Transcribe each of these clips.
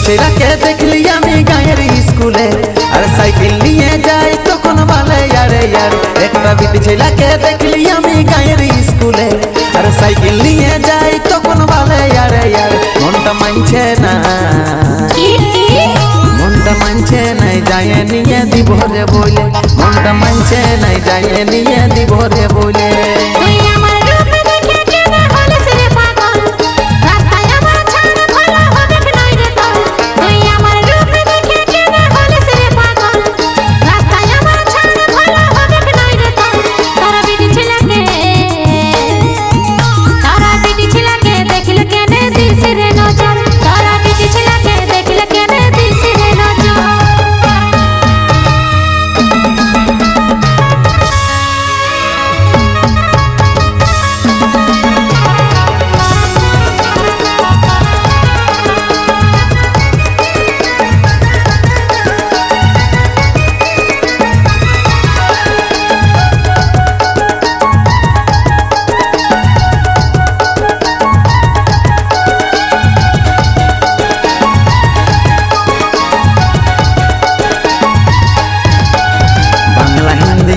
ছেলেকে দেখলি আমি গায়ের স্কুলে আর সাইকেল নিয়ে যাই তখন বলে আরে ইয়ার একটা বিটি ছেলেকে দেখলি আমি গায়ের স্কুলে আর সাইকেল নিয়ে যাই তখন বলে আরে ইয়ার মনটা মানছে না মনটা মানছে নাই যায় নিয়ে দিব রে বলে মনটা মানছে নাই যায় নিয়ে দিব রে বলে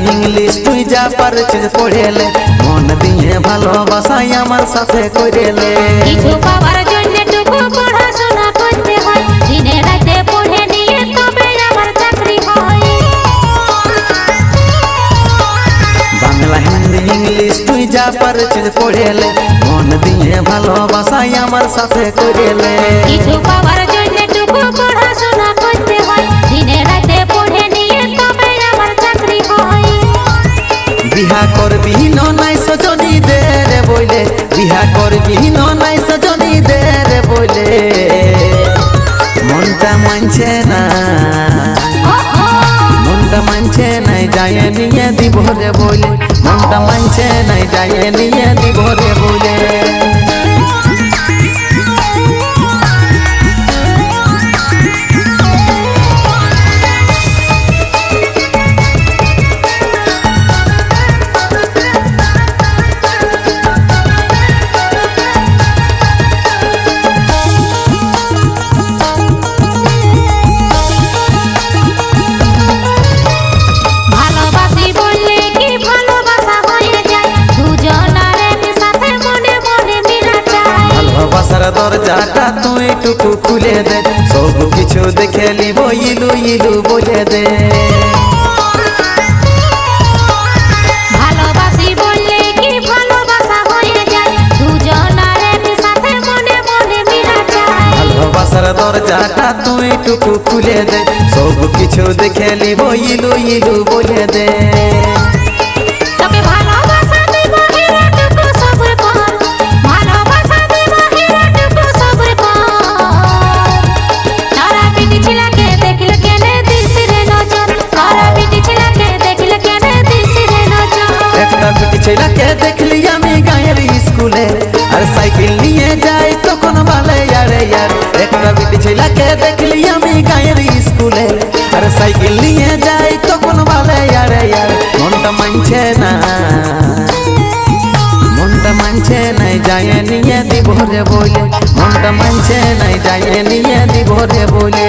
इंग्लिश तुई जा पारछिस पढ़ेले मन दिए ভালোবাসাই আমার সাথে কইরেলে কিছু পাওয়ার জন্য টুকু পড়াশোনা করতে হয় দিনে রাতে পড়ে নিয়ে তবে আমার চাকরি হয় বাংলা হিন্দি ইংলিশ তুই যা পারছিস পড়েলে মন দিয়ে ভালোবাসাই আমার সাথে কইরেলে কিছু পাওয়ার জন্য টুকু পড়াশোনা করতে হয় দিনে রাতে পড়ে নিয়ে তবে আমার চাকরি হয় বিহা করবি নাই সজনী দে রে বইলে বিহা করবি নাই সজনী দে রে বইলে মনটা মানছে না মনটা মানছে নাই যায় নিয়ে দিব রে বইলে মনটা মানছে নাই যায় নিয়ে দিব রে বইলে দরজাটা তুই টুকু খুলে দে সব কিছু দেখে লিব ইলু ইলু বলে দে ভালোবাসি বললে কি ভালোবাসা হয়ে যায় দুজনার একসাথে মনে মনে মিলা যায় ভালোবাসার দরজাটা তুই টুকু খুলে দে সব কিছু দেখে লিব ইলু ইলু বলে দে ছেলেকে দেখলি আমি গায়ের স্কুলে আর সাইকেল নিয়ে যাই তখন বলে আরে ইয়ার একটা বিটি ছেলেকে দেখলি আমি গায়ের স্কুলে আর সাইকেল নিয়ে যাই তখন বলে আরে ইয়ার মনটা মানছে না মনটা মানছে নাই যায় নিয়ে দিব রে বলে মনটা মানছে নাই যায় নিয়ে দিব রে বলে